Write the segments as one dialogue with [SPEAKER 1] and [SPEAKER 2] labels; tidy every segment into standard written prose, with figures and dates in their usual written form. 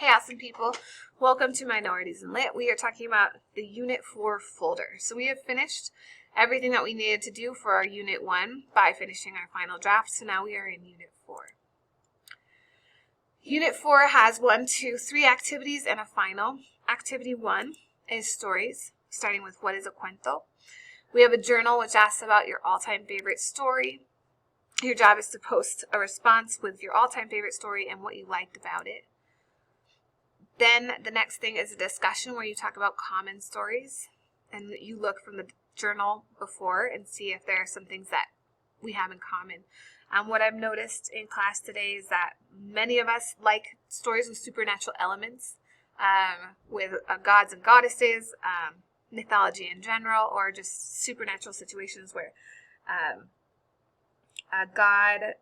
[SPEAKER 1] Hey awesome people, welcome to Minorities in Lit. We are talking about the Unit 4 folder. So we have finished everything that we needed to do for our Unit 1 by finishing our final draft. So now we are in Unit 4. Unit 4 has 3 activities and a final. Activity 1 is stories, starting with what is a cuento. We have a journal which asks about your all-time favorite story. Your job is to post a response with your all-time favorite story and what you liked about it. Then the next thing is a discussion where you talk about common stories and you look from the journal before and see if there are some things that we have in common. What I've noticed in class today is that many of us like stories with supernatural elements, with gods and goddesses, mythology in general, or just supernatural situations where a god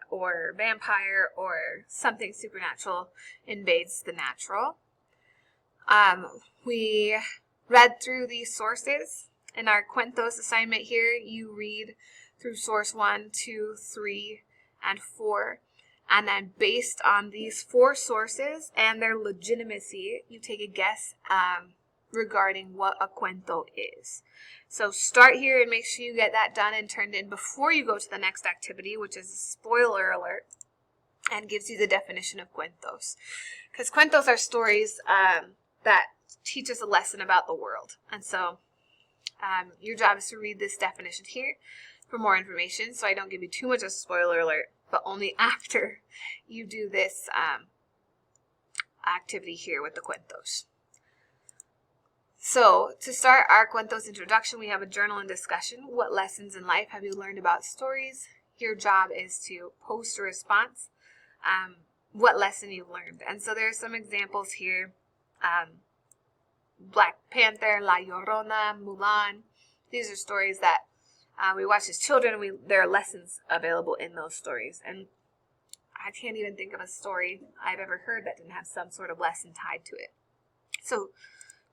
[SPEAKER 1] or vampire or something supernatural invades the natural. We read through these sources. In our Cuentos assignment here, you read through source 1, 2, 3, and 4. And then based on these 4 sources and their legitimacy, you take a guess regarding what a cuento is. So start here and make sure you get that done and turned in before you go to the next activity, which is a spoiler alert, and gives you the definition of cuentos. Because cuentos are stories that teach us a lesson about the world. And so your job is to read this definition here for more information, so I don't give you too much of a spoiler alert, but only after you do this activity here with the cuentos. So, to start our Cuentos introduction, we have a journal and discussion. What lessons in life have you learned about stories? Your job is to post a response, what lesson you learned. And so there are some examples here. Black Panther, La Llorona, Mulan. These are stories that we watch as children, and there are lessons available in those stories. And I can't even think of a story I've ever heard that didn't have some sort of lesson tied to it. So,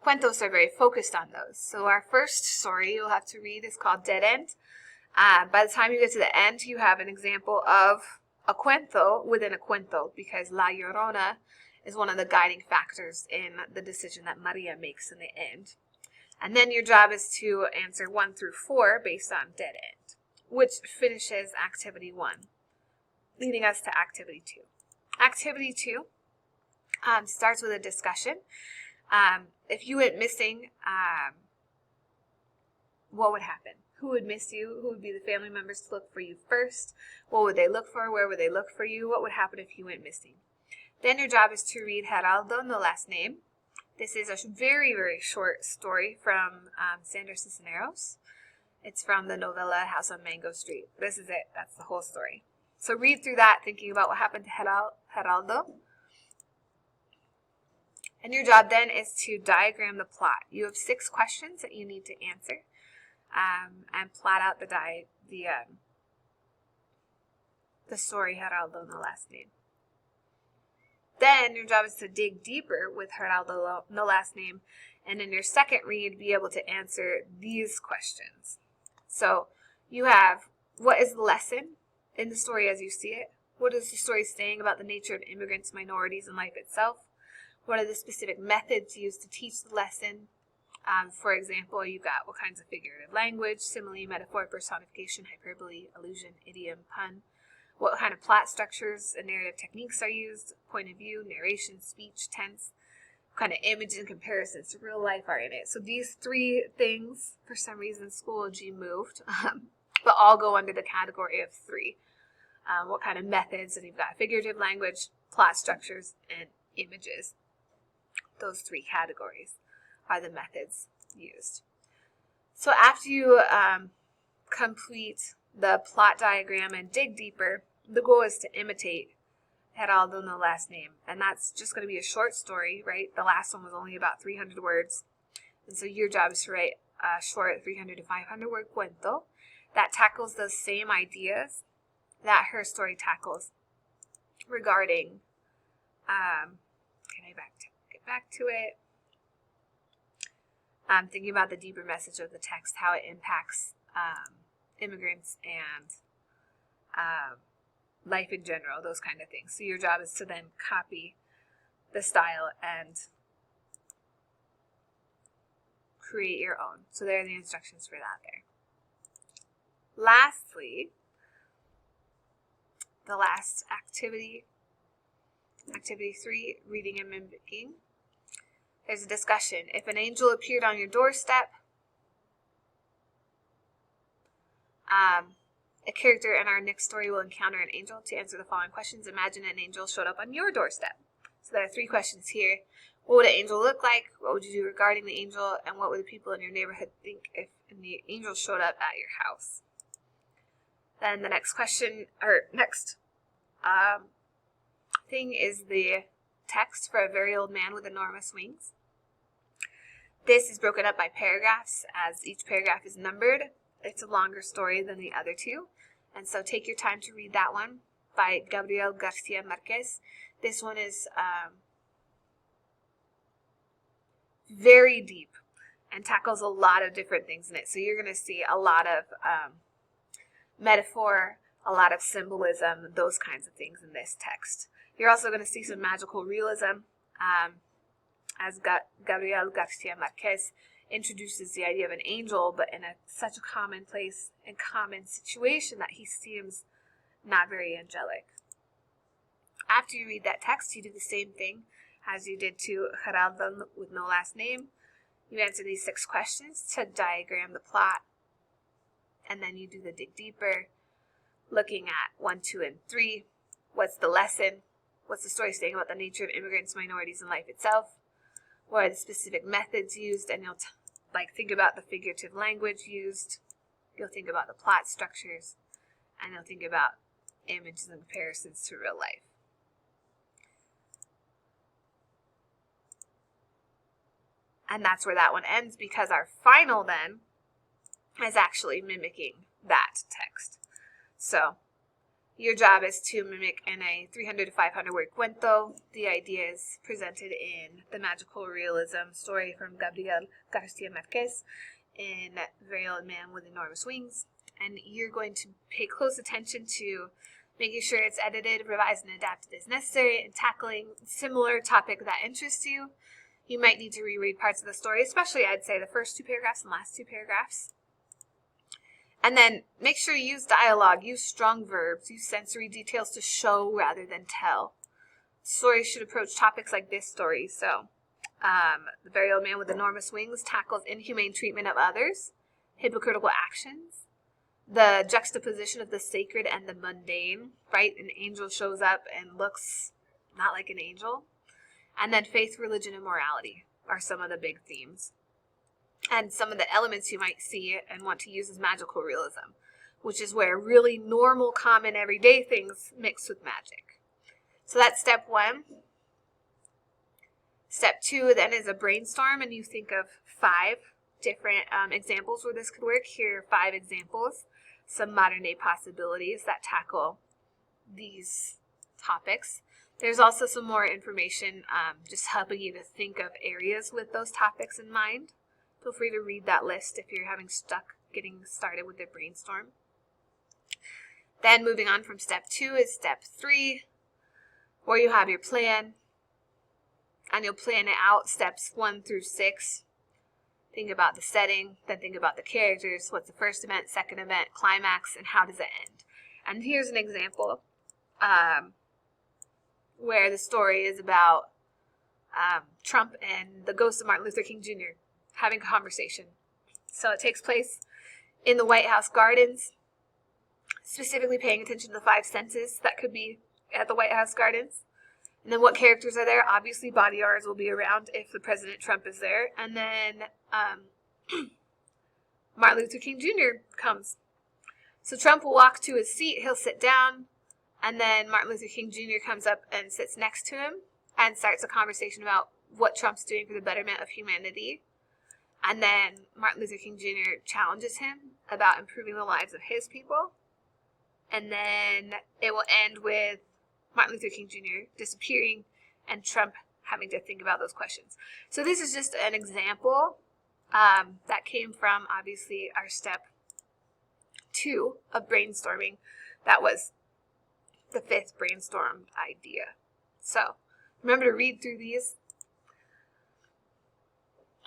[SPEAKER 1] cuentos are very focused on those. So our first story you'll have to read is called Dead End. By the time you get to the end, you have an example of a cuento within a cuento, because La Llorona is one of the guiding factors in the decision that Maria makes in the end. And then your job is to answer 1 through 4 based on Dead End, which finishes Activity 1, leading us to Activity 2. Activity 2 starts with a discussion. If you went missing, what would happen? Who would miss you? Who would be the family members to look for you first? What would they look for? Where would they look for you? What would happen if you went missing? Then your job is to read Geraldo, No Last Name. This is a very, very short story from Sandra Cisneros. It's from the novella House on Mango Street. This is it. That's the whole story. So read through that, thinking about what happened to Geraldo. And your job then is to diagram the plot. You have 6 questions that you need to answer, and plot out the story Geraldo, No Last Name. Then your job is to dig deeper with Geraldo, No Last Name, and in your second read, be able to answer these questions. So you have, what is the lesson in the story as you see it? What is the story saying about the nature of immigrants, minorities, and life itself? What are the specific methods used to teach the lesson? For example, you've got what kinds of figurative language, simile, metaphor, personification, hyperbole, allusion, idiom, pun. What kind of plot structures and narrative techniques are used? Point of view, narration, speech, tense. What kind of image and comparisons to real life are in it? So these 3 things, for some reason, Schoology moved, but all go under the category of 3. What kind of methods? And you've got figurative language, plot structures, and images. Those 3 categories are the methods used. So after you complete the plot diagram and dig deeper, the goal is to imitate Geraldo, No Last Name. And that's just going to be a short story, right? The last one was only about 300 words. And so your job is to write a short 300 to 500 word cuento that tackles those same ideas that her story tackles regarding, get back to it. I'm thinking about the deeper message of the text, how it impacts immigrants and life in general, those kind of things. So your job is to then copy the style and create your own. So there are the instructions for that there. Lastly, the last activity, activity 3, reading and mimicking. There's a discussion. If an angel appeared on your doorstep, a character in our next story will encounter an angel. To answer the following questions, imagine an angel showed up on your doorstep. So there are 3 questions here. What would an angel look like? What would you do regarding the angel? And what would the people in your neighborhood think if the angel showed up at your house? Then the next question, or next thing is the text for A Very Old Man with Enormous Wings. This is broken up by paragraphs, as each paragraph is numbered. It's a longer story than the other 2. And so take your time to read that one by Gabriel Garcia Marquez. This one is very deep and tackles a lot of different things in it. So you're going to see a lot of metaphor, a lot of symbolism, those kinds of things in this text. You're also going to see some magical realism, as Gabriel Garcia Marquez introduces the idea of an angel, but in such a commonplace and common situation that he seems not very angelic. After you read that text, you do the same thing as you did to Geraldo with No Last Name. You answer these 6 questions to diagram the plot, and then you do the dig deeper, looking at 1, 2, and 3. What's the lesson? What's the story saying about the nature of immigrants, minorities, and life itself? What are the specific methods used? And you'll think about the figurative language used. You'll think about the plot structures, and you'll think about images and comparisons to real life. And that's where that one ends, because our final then is actually mimicking that text. So your job is to mimic in a 300 to 500 word cuento. The idea is presented in the magical realism story from Gabriel Garcia Marquez in Very Old Man with Enormous Wings. And you're going to pay close attention to making sure it's edited, revised, and adapted as necessary, and tackling similar topic that interests you. You might need to reread parts of the story, especially I'd say the first 2 paragraphs and last 2 paragraphs. And then make sure you use dialogue, use strong verbs, use sensory details to show rather than tell. Stories should approach topics like this story. So, The Very Old Man with Enormous Wings tackles inhumane treatment of others, hypocritical actions, the juxtaposition of the sacred and the mundane, right? An angel shows up and looks not like an angel. And then faith, religion, and morality are some of the big themes. And some of the elements you might see and want to use is magical realism, which is where really normal, common, everyday things mix with magic. So that's step 1. Step 2 then is a brainstorm, and you think of 5 different examples where this could work. Here are 5 examples, some modern day possibilities that tackle these topics. There's also some more information just helping you to think of areas with those topics in mind. Feel free to read that list if you're getting started with the brainstorm. Then moving on from step 2 is step 3, where you have your plan, and you'll plan it out steps 1 through 6. Think about the setting, then think about the characters, what's the first event, second event, climax, and how does it end. And here's an example where the story is about Trump and the ghost of Martin Luther King Jr. having a conversation. So it takes place in the White House gardens, specifically paying attention to the 5 senses that could be at the White House gardens. And then what characters are there? Obviously, bodyguards will be around if the President Trump is there. And then Martin Luther King Jr. comes. So Trump will walk to his seat, he'll sit down, and then Martin Luther King Jr. comes up and sits next to him and starts a conversation about what Trump's doing for the betterment of humanity. And then Martin Luther King Jr. challenges him about improving the lives of his people. And then it will end with Martin Luther King Jr. disappearing and Trump having to think about those questions. So this is just an example that came from, obviously, our step 2 of brainstorming. That was the 5th brainstormed idea. So Remember to read through these.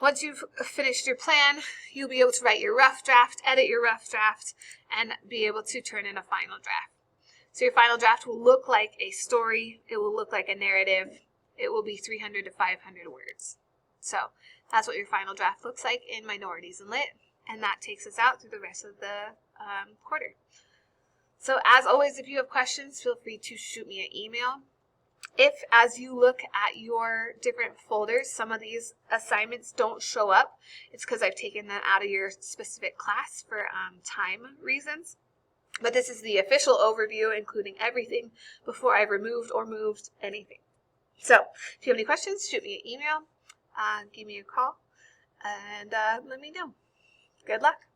[SPEAKER 1] Once you've finished your plan, you'll be able to write your rough draft, edit your rough draft, and be able to turn in a final draft. So your final draft will look like a story. It will look like a narrative. It will be 300 to 500 words. So that's what your final draft looks like in Minorities in Lit. And that takes us out through the rest of the quarter. So as always, if you have questions, feel free to shoot me an email. If, as you look at your different folders, some of these assignments don't show up, it's because I've taken them out of your specific class for time reasons. But this is the official overview, including everything before I've removed or moved anything. So if you have any questions, shoot me an email, give me a call, and let me know. Good luck.